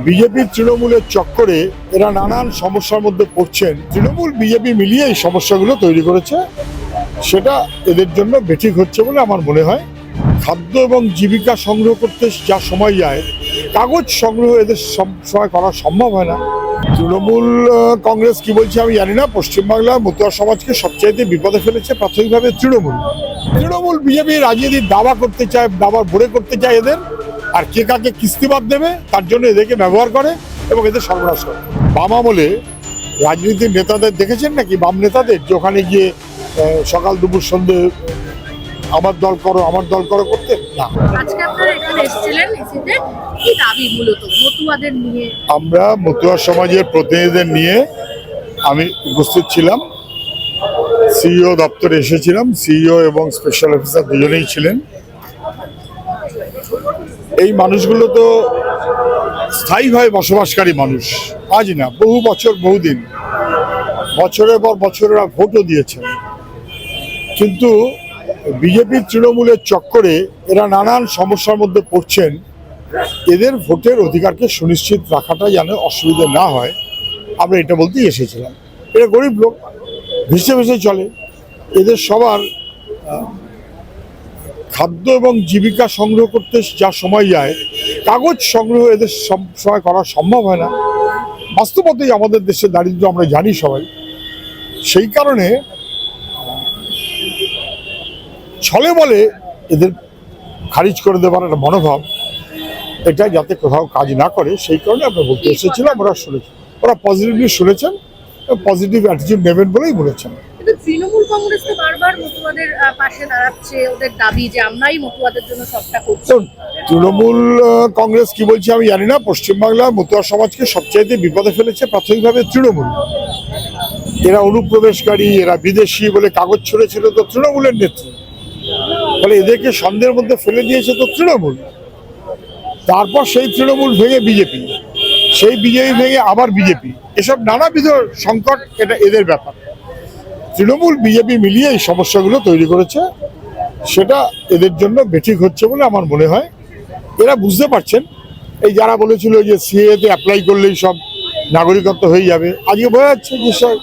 বিজেপির তৃণমূলের চক্করে এরা নানান সমস্যার মধ্যে পড়ছেন। তৃণমূল বিজেপি মিলিয়ে এই সমস্যাগুলো তৈরি করেছে, সেটা এদের জন্য বেঠিক হচ্ছে বলে আমার মনে হয়। খাদ্য এবং জীবিকা সংগ্রহ করতে যা সময় যায়, কাগজ সংগ্রহ এদের সময় করা সম্ভব হয় না। তৃণমূল কংগ্রেস কি বলছে আমি জানি না। পশ্চিমবাংলার মতুয়া সমাজকে সবচাইতে বিপদে ফেলেছে প্রাথমিকভাবে তৃণমূল বিজেপি রাজনীতির দাবা করতে চায়, দাবার ভরে করতে চায় এদের, আর কে কাকে কিস্তিবাদ দেবে তার জন্য এদেরকে ব্যবহার করে এবং এদের সর্বনাশ করে। বাম আমলে রাজনীতির নেতাদের দেখেছেন নাকি? বাম নেতাদের যে ওখানে গিয়ে সকাল দুপুর সন্ধ্যে আমার দল করো আমার দল করো করতে না। আমরা মতুয়া সমাজের প্রতিনিধিদের নিয়ে আমি উপস্থিত ছিলাম, সিইও দপ্তরে এসেছিলাম। সিইও এবং স্পেশাল অফিসার দুজনেই ছিলেন। এই মানুষগুলো তো স্থায়ীভাবে বসবাসকারী মানুষ, আজ না, বহু বছর বহুদিন, বছরের পর বছরেরা ভোটও দিয়েছেন। কিন্তু বিজেপির তৃণমূলের চক্করে এরা নানান সমস্যার মধ্যে পড়ছেন। এদের ভোটের অধিকারকে সুনিশ্চিত রাখাটা যেন অসুবিধা না হয়, আমরা এটা বলতেই এসেছিলাম। এরা গরিব লোক, ভেসে ভেসে চলে। এদের সবার খাদ্য এবং জীবিকা সংগ্রহ করতে যা সময় যায়, কাগজ সংগ্রহ এদের সময় করা সম্ভব হয় না। বাস্তবতাই আমাদের দেশে দারিদ্র্য আমরা জানি সবাই। সেই কারণে ছলে বলে এদের খারিজ করে দেওয়ার একটা মনোভাব, এটা যাতে কোথাও কাজ না করে, সেই কারণে আমরা বলতে এসেছিলাম। ওরা শুনেছেন, ওরা পজিটিভলি শুনেছেন, পজিটিভ অ্যাটিটিউড নেবেন বলেই বলেছেন। তৃণমূল কংগ্রেস তো বারবার মতুয়াদের পাশে দাঁড়াচ্ছে, ওদের দাবি যে আমরাই মতুয়াদের জন্য সবটা করছি। তৃণমূল কংগ্রেস কি বলছে আমি জানি না। পশ্চিমবাংলার মতুয়া সমাজকে সবচাইতে বিপদে ফেলেছে প্রাথমিকভাবে তৃণমূল। এরা অনুপ্রবেশকারী, এরা বিদেশি বলে কাগজ ছড়েছিল তো তৃণমূলের নেত্রী, ফলে এদেরকে সন্দেহের মধ্যে ফেলে দিয়েছে তো তৃণমূল। তারপর সেই তৃণমূল ভেঙে বিজেপি, সেই বিজেপি ভেঙে আবার বিজেপি, এসব নানাবিধ সংকট, এটা এদের ব্যাপার। তৃণমূল বিজেপি মিলিয়ে এই সমস্যাগুলো তৈরি করেছে, সেটা এদের জন্য বেঠিক হচ্ছে বলে আমার মনে হয়। এরা বুঝতে পারছেন, এই যারা বলেছিল যে সিএতে অ্যাপ্লাই করলেই সব নাগরিকত্ব হয়ে যাবে, আজকে বোঝা যাচ্ছে যে সব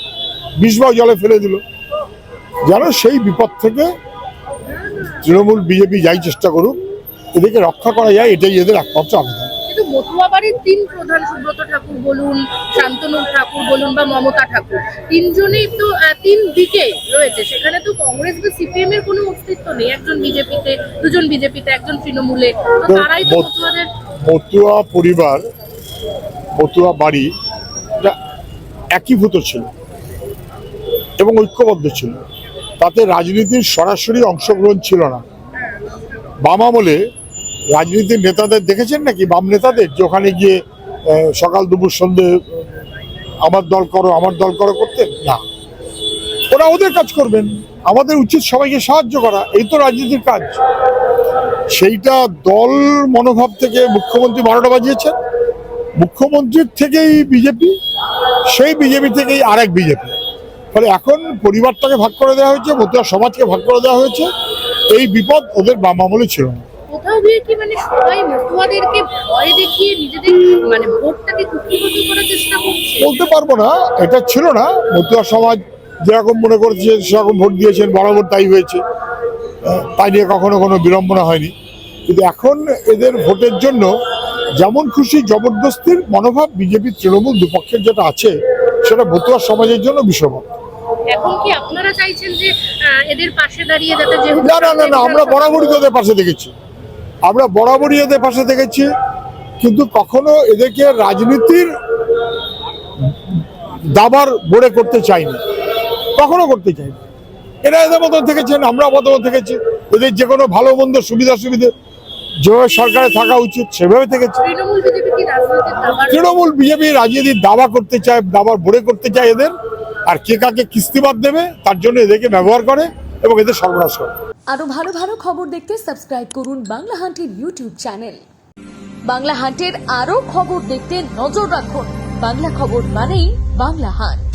বিষবাও জলে ফেলে দিল। যেন সেই বিপদ থেকে তৃণমূল বিজেপি যাই চেষ্টা করুক, এদেরকে রক্ষা করা যায়, এটাই এদের একমাত্র আবেদন। কিন্তু মতুয়াবাড়ির তিন প্রধান, সুব্রত ঠাকুর বলুন, শান্তনু ঠাকুর বলুন বা মমতা ঠাকুর, তিনজনেই তো তিন দিকে রয়েছে। সেখানে তো কংগ্রেস বা সিপিএম এর কোনো অস্তিত্ব নেই। একজন বিজেপিতে, দুজন বিজেপিতে, একজন তৃণমূলে। তো তারাই তো মতুয়াদের। মতুয়া পরিবার, মতুয়া বাড়ি একীভূত ছিল এবং ঐক্যবদ্ধ ছিল, তাতে রাজনীতির সরাসরি অংশগ্রহণ ছিল না। বাম আমলে রাজনীতির নেতাদের দেখেছেন নাকি? বাম নেতাদের যে ওখানে গিয়ে সকাল দুপুর সন্ধ্যে আমার দল করো আমার দল করো করতে না। ওরা ওদের কাজ করবেন, আমাদের উচিত সবাইকে সাহায্য করা, এই তো রাজনীতির কাজ। সেইটা দল মনোভাব থেকে মুখ্যমন্ত্রী 12টা বাজিয়েছেন। মুখ্যমন্ত্রীর থেকেই বিজেপি, সেই বিজেপি থেকেই আরেক বিজেপি। ফলে এখন পরিবারটাকে ভাগ করে দেওয়া হয়েছে, মতুয়া সমাজকে ভাগ করে দেওয়া হয়েছে। এই বিপদ ওদের বাম আমলে ছিল না। কোথাও গিয়ে কি সবাই মতুয়াদেরকে ভয় দেখিয়ে নিজেদের ভোটটাকে কুক্ষিগত করার চেষ্টা করছে? বলতে পারবো না, এটা ছিল না। মতুয়া সমাজ যেরকম মনে করছে সেরকম ভোট দিয়েছেন, বরাবর তাই হয়েছে, তাই নিয়ে কখনো কোনো বিড়ম্বনা হয়নি। কিন্তু এখন এদের ভোটের জন্য যেমন খুশি জবরদস্তির মনোভাব বিজেপি তৃণমূল দুপক্ষের যেটা আছে, সেটা মতুয়া সমাজের জন্য বিষমত। এখন কি আপনারা চাইছেন যে এদের পাশে দাঁড়িয়ে যাতে? না, আমরা বরাবরই এদের পাশে দেখেছি, আমরা বরাবরই এদের পাশে দেখেছি, কিন্তু কখনো এদেরকে রাজনীতির দাবার বড়ে করতে চাইনি, কখনো করতে চাইনি। এরা এদের মতন থেকেছেন, আমরা মতন থেকেছি। এদের যে কোনো ভালো মন্দ সুবিধা যেভাবে সরকারে থাকা উচিত সেভাবে থেকেছে। তৃণমূল বিজেপি রাজনীতির দাবা করতে চায়, দাবার বড়ে করতে চায় এদের, আর কে কাকে কিস্তিবাদ দেবে তার জন্য এদেরকে ব্যবহার করে এবং এদের সর্বনাশ করে। আরো ভালো ভালো খবর দেখতে সাবস্ক্রাইব করুন বাংলা হান্টের ইউটিউব চ্যানেল। বাংলা হান্টের আরো খবর দেখতে নজর রাখুন। বাংলা খবর মানেই বাংলা হান্ট।